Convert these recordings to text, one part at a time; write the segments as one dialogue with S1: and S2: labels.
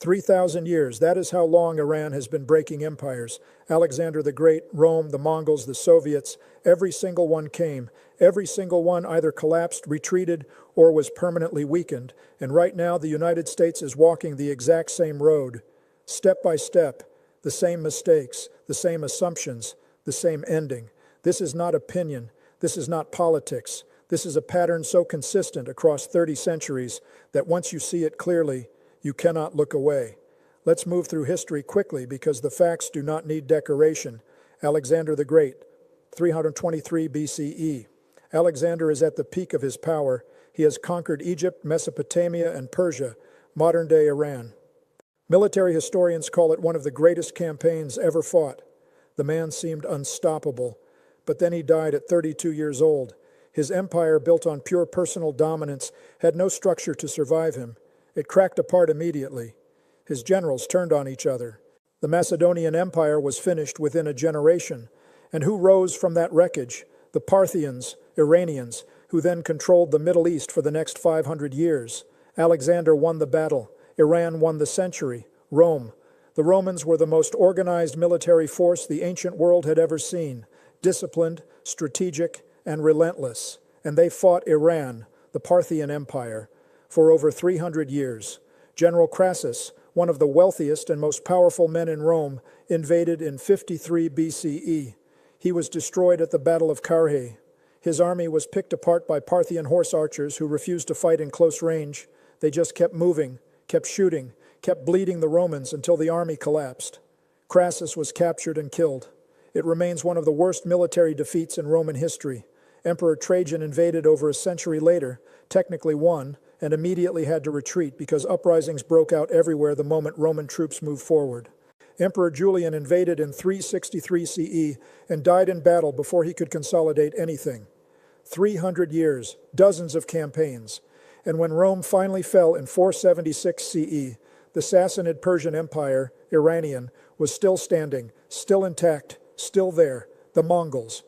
S1: 3,000 years, that is how long Iran has been breaking empires. Alexander the Great, Rome, the Mongols, the Soviets, every single one came. Every single one either collapsed, retreated, or was permanently weakened. And right now, the United States is walking the exact same road. Step by step, the same mistakes, the same assumptions, the same ending. This is not opinion. This is not politics. This is a pattern so consistent across 30 centuries that once you see it clearly, you cannot look away. Let's move through history quickly because the facts do not need decoration. Alexander the Great, 323 BCE. Alexander is at the peak of his power. He has conquered Egypt, Mesopotamia, and Persia, modern-day Iran. Military historians call it one of the greatest campaigns ever fought. The man seemed unstoppable, but then he died at 32 years old. His empire, built on pure personal dominance, had no structure to survive him. It cracked apart immediately. His generals turned on each other. The Macedonian Empire was finished within a generation. And who rose from that wreckage? The Parthians, Iranians, who then controlled the Middle East for the next 500 years. Alexander won the battle. Iran won the century. Rome. The Romans were the most organized military force the ancient world had ever seen. Disciplined, strategic, and relentless. And they fought Iran, the Parthian Empire, for over 300 years. General Crassus, one of the wealthiest and most powerful men in Rome, invaded in 53 BCE. He was destroyed at the Battle of Carrhae. His army was picked apart by Parthian horse archers who refused to fight in close range. They just kept moving, kept shooting, kept bleeding the Romans until the army collapsed. Crassus was captured and killed. It remains one of the worst military defeats in Roman history. Emperor Trajan invaded over a century later, technically won, and immediately had to retreat because uprisings broke out everywhere the moment Roman troops moved forward. Emperor Julian invaded in 363 CE and died in battle before he could consolidate anything. 300 years, dozens of campaigns. And when Rome finally fell in 476 CE, the Sassanid Persian Empire, Iranian, was still standing, still intact, still there, the Mongols.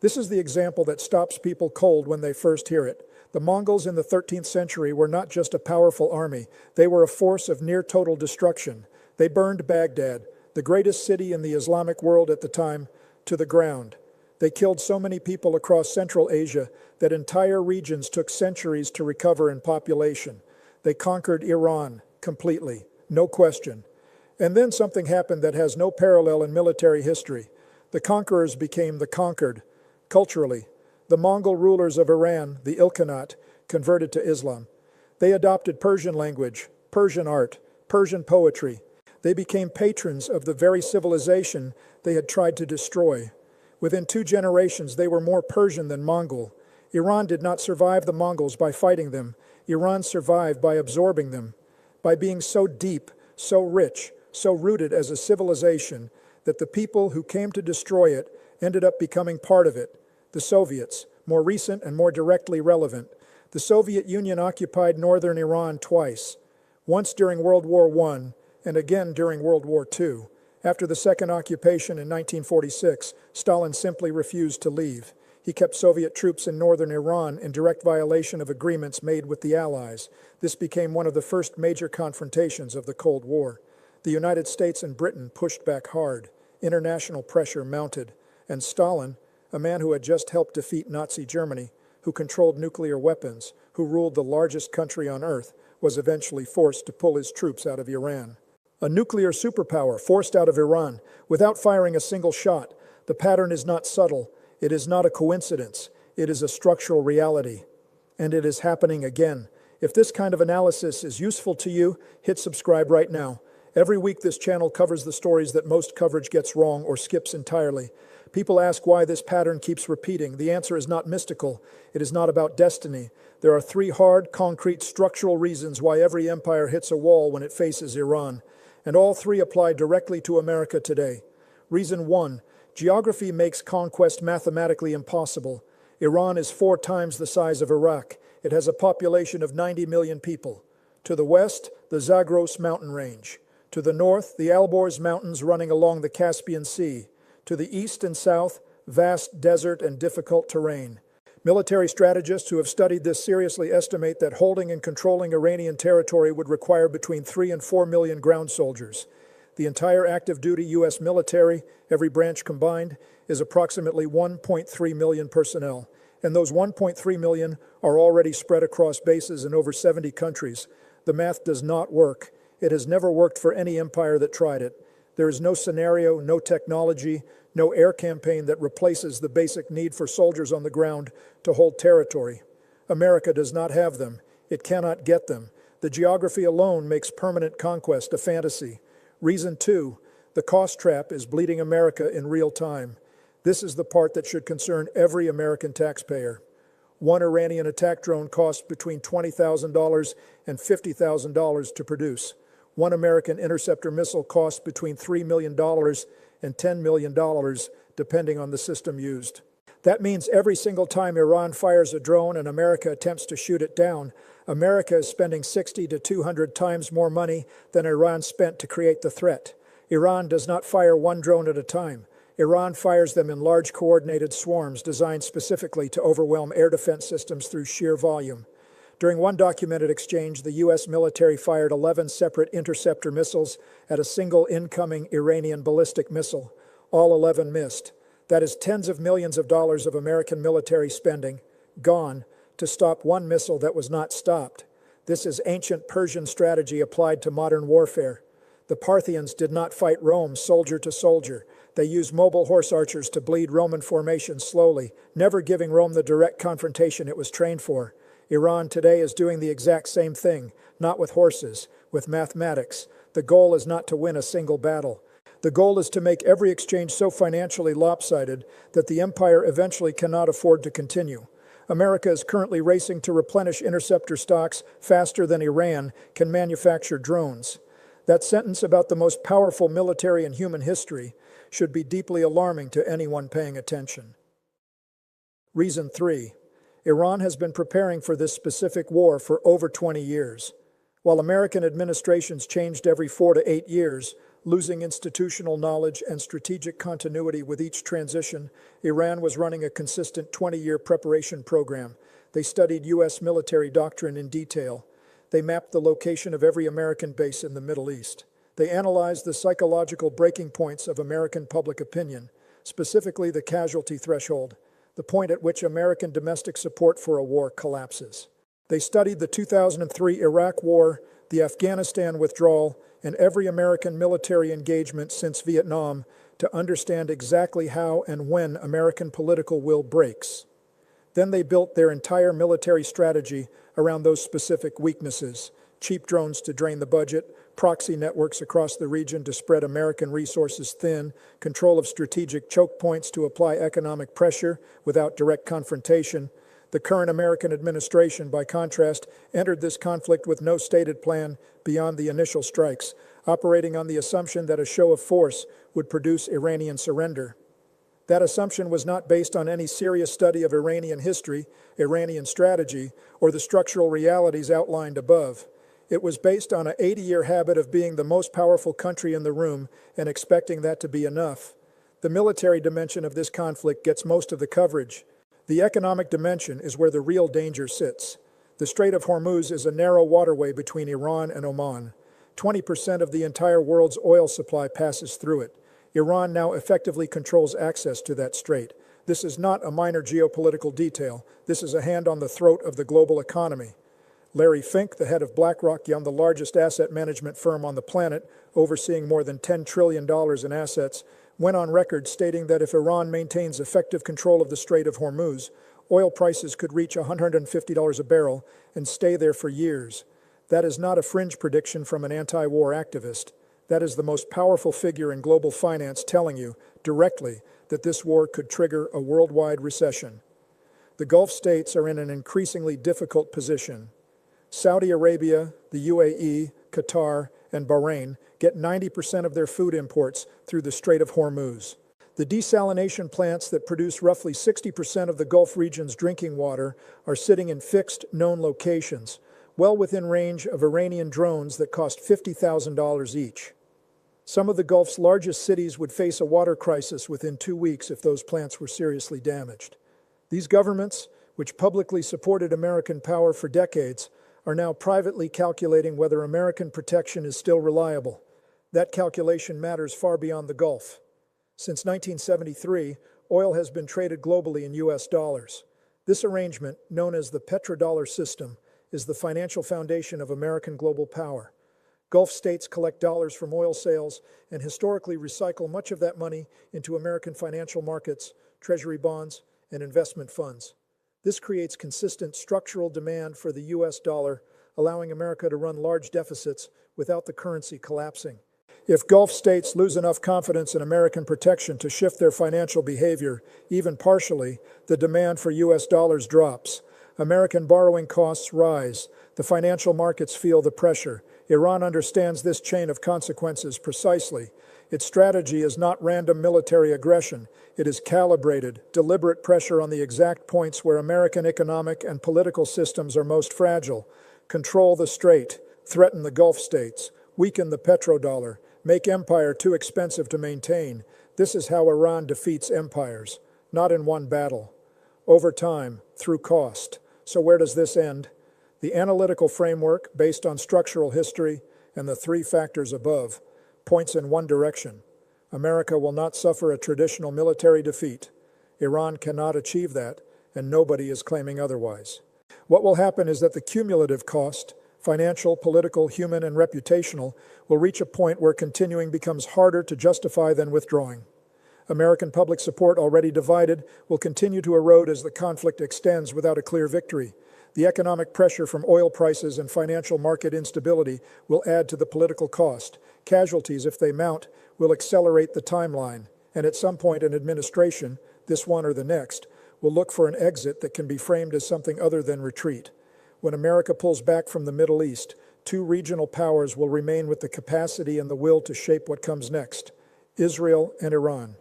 S1: This is the example that stops people cold when they first hear it. The Mongols in the 13th century were not just a powerful army, they were a force of near total destruction. They burned Baghdad, the greatest city in the Islamic world at the time, to the ground. They killed so many people across Central Asia that entire regions took centuries to recover in population. They conquered Iran completely, no question. And then something happened that has no parallel in military history. The conquerors became the conquered. Culturally, the Mongol rulers of Iran, the Ilkhanate, converted to Islam. They adopted Persian language, Persian art, Persian poetry. They became patrons of the very civilization they had tried to destroy. Within 2 generations, they were more Persian than Mongol. Iran did not survive the Mongols by fighting them. Iran survived by absorbing them, by being so deep, so rich, so rooted as a civilization that the people who came to destroy it ended up becoming part of it. The Soviets, more recent and more directly relevant. The Soviet Union occupied northern Iran twice, once during World War I and again during World War II. After the second occupation in 1946, Stalin simply refused to leave. He kept Soviet troops in northern Iran in direct violation of agreements made with the Allies. This became one of the first major confrontations of the Cold War. The United States and Britain pushed back hard. International pressure mounted. And Stalin, a man who had just helped defeat Nazi Germany, who controlled nuclear weapons, who ruled the largest country on earth, was eventually forced to pull his troops out of Iran. A nuclear superpower forced out of Iran without firing a single shot. The pattern is not subtle. It is not a coincidence. It is a structural reality. And it is happening again. If this kind of analysis is useful to you, hit subscribe right now. Every week this channel covers the stories that most coverage gets wrong or skips entirely. People ask why this pattern keeps repeating. The answer is not mystical. It is not about destiny. There are 3 hard, concrete, structural reasons why every empire hits a wall when it faces Iran. And all 3 apply directly to America today. Reason 1, geography makes conquest mathematically impossible. Iran is 4 times the size of Iraq. It has a population of 90 million people. To the west, the Zagros mountain range. To the north, the Alborz Mountains running along the Caspian Sea. To the east and south, vast desert and difficult terrain. Military strategists who have studied this seriously estimate that holding and controlling Iranian territory would require between 3 and 4 million ground soldiers. The entire active duty U.S. military, every branch combined, is approximately 1.3 million personnel, and those 1.3 million are already spread across bases in over 70 countries. The math does not work. It has never worked for any empire that tried it. There is no scenario, no technology, no air campaign that replaces the basic need for soldiers on the ground to hold territory. America does not have them. It cannot get them. The geography alone makes permanent conquest a fantasy. Reason 2, the cost trap is bleeding America in real time. This is the part that should concern every American taxpayer. One Iranian attack drone costs between $20,000 and $50,000 to produce. One American interceptor missile costs between $3 million and $10 million, depending on the system used. That means every single time Iran fires a drone and America attempts to shoot it down, America is spending 60 to 200 times more money than Iran spent to create the threat. Iran does not fire one drone at a time. Iran fires them in large coordinated swarms designed specifically to overwhelm air defense systems through sheer volume. During one documented exchange, the U.S. military fired 11 separate interceptor missiles at a single incoming Iranian ballistic missile. All 11 missed. That is tens of millions of dollars of American military spending, gone, to stop one missile that was not stopped. This is ancient Persian strategy applied to modern warfare. The Parthians did not fight Rome soldier to soldier. They used mobile horse archers to bleed Roman formations slowly, never giving Rome the direct confrontation it was trained for. Iran today is doing the exact same thing, not with horses, with mathematics. The goal is not to win a single battle. The goal is to make every exchange so financially lopsided that the empire eventually cannot afford to continue. America is currently racing to replenish interceptor stocks faster than Iran can manufacture drones. That sentence about the most powerful military in human history should be deeply alarming to anyone paying attention. Reason 3. Iran has been preparing for this specific war for over 20 years. While American administrations changed every 4 to 8 years, losing institutional knowledge and strategic continuity with each transition, Iran was running a consistent 20-year preparation program. They studied U.S. military doctrine in detail. They mapped the location of every American base in the Middle East. They analyzed the psychological breaking points of American public opinion, specifically the casualty threshold, the point at which American domestic support for a war collapses. They studied the 2003 Iraq War, the Afghanistan withdrawal, and every American military engagement since Vietnam to understand exactly how and when American political will breaks. Then they built their entire military strategy around those specific weaknesses: cheap drones to drain the budget, proxy networks across the region to spread American resources thin, control of strategic choke points to apply economic pressure without direct confrontation. The current American administration, by contrast, entered this conflict with no stated plan beyond the initial strikes, operating on the assumption that a show of force would produce Iranian surrender. That assumption was not based on any serious study of Iranian history, Iranian strategy, or the structural realities outlined above. It was based on an 80-year habit of being the most powerful country in the room and expecting that to be enough. The military dimension of this conflict gets most of the coverage. The economic dimension is where the real danger sits. The Strait of Hormuz is a narrow waterway between Iran and Oman. 20% of the entire world's oil supply passes through it. Iran now effectively controls access to that strait. This is not a minor geopolitical detail. This is a hand on the throat of the global economy. Larry Fink, the head of BlackRock, the largest asset management firm on the planet, overseeing more than $10 trillion in assets, went on record stating that if Iran maintains effective control of the Strait of Hormuz, oil prices could reach $150 a barrel and stay there for years. That is not a fringe prediction from an anti-war activist. That is the most powerful figure in global finance telling you, directly, that this war could trigger a worldwide recession. The Gulf states are in an increasingly difficult position. Saudi Arabia, the UAE, Qatar, and Bahrain get 90% of their food imports through the Strait of Hormuz. The desalination plants that produce roughly 60% of the Gulf region's drinking water are sitting in fixed, known locations, well within range of Iranian drones that cost $50,000 each. Some of the Gulf's largest cities would face a water crisis within 2 weeks if those plants were seriously damaged. These governments, which publicly supported American power for decades, are now privately calculating whether American protection is still reliable. That calculation matters far beyond the Gulf. Since 1973, oil has been traded globally in U.S. dollars. This arrangement, known as the petrodollar system, is the financial foundation of American global power. Gulf states collect dollars from oil sales and historically recycle much of that money into American financial markets, treasury bonds, and investment funds. This creates consistent structural demand for the U.S. dollar, allowing America to run large deficits without the currency collapsing. If Gulf states lose enough confidence in American protection to shift their financial behavior, even partially, the demand for U.S. dollars drops. American borrowing costs rise. The financial markets feel the pressure. Iran understands this chain of consequences precisely. Its strategy is not random military aggression. It is calibrated, deliberate pressure on the exact points where American economic and political systems are most fragile. Control the strait, threaten the Gulf states, weaken the petrodollar, make empire too expensive to maintain. This is how Iran defeats empires, not in one battle. Over time, through cost. So where does this end? The analytical framework, based on structural history and the three factors above, points in one direction. America will not suffer a traditional military defeat. Iran cannot achieve that, and nobody is claiming otherwise. What will happen is that the cumulative cost, financial, political, human, and reputational, will reach a point where continuing becomes harder to justify than withdrawing. American public support, already divided, will continue to erode as the conflict extends without a clear victory. The economic pressure from oil prices and financial market instability will add to the political cost. Casualties, if they mount, will accelerate the timeline, and at some point an administration, this one or the next, will look for an exit that can be framed as something other than retreat. When America pulls back from the Middle East, two regional powers will remain with the capacity and the will to shape what comes next: Israel and Iran.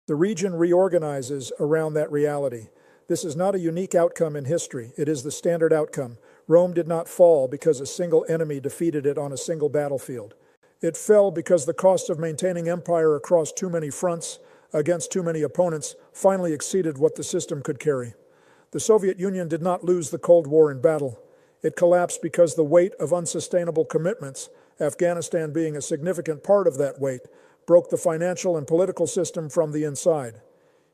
S1: The region reorganizes around that reality. This is not a unique outcome in history. It is the standard outcome. Rome did not fall because a single enemy defeated it on a single battlefield. It fell because the cost of maintaining empire across too many fronts, against too many opponents, finally exceeded what the system could carry. The Soviet Union did not lose the Cold War in battle. It collapsed because the weight of unsustainable commitments, Afghanistan being a significant part of that weight, broke the financial and political system from the inside.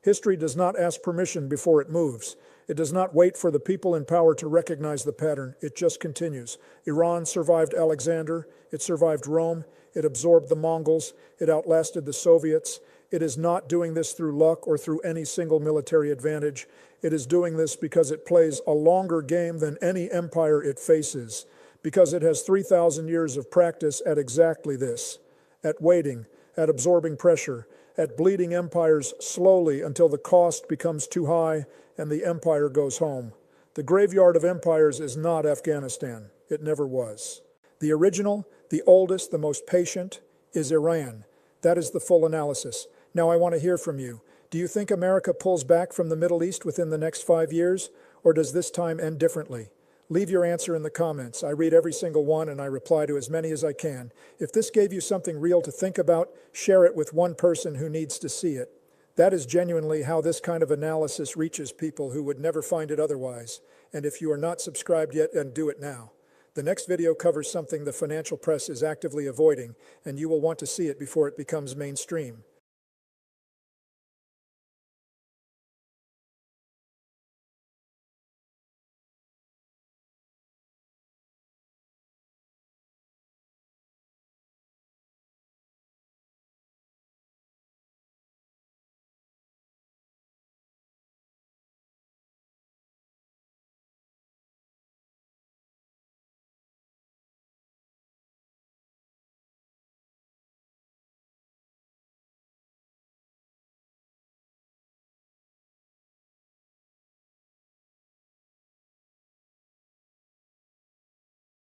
S1: History does not ask permission before it moves. It does not wait for the people in power to recognize the pattern. It just continues. Iran survived Alexander. It survived Rome. It absorbed the Mongols. It outlasted the Soviets. It is not doing this through luck or through any single military advantage. It is doing this because it plays a longer game than any empire it faces, because it has 3,000 years of practice at exactly this, at waiting, at absorbing pressure, at bleeding empires slowly until the cost becomes too high and the empire goes home. The graveyard of empires is not Afghanistan. It never was. The original, the oldest, the most patient is Iran. That is the full analysis. Now I want to hear from you. Do you think America pulls back from the Middle East within the next 5 years, or does this time end differently? Leave your answer in the comments. I read every single one and I reply to as many as I can. If this gave you something real to think about, share it with one person who needs to see it. That is genuinely how this kind of analysis reaches people who would never find it otherwise. And if you are not subscribed yet, then do it now. The next video covers something the financial press is actively avoiding, and you will want to see it before it becomes mainstream.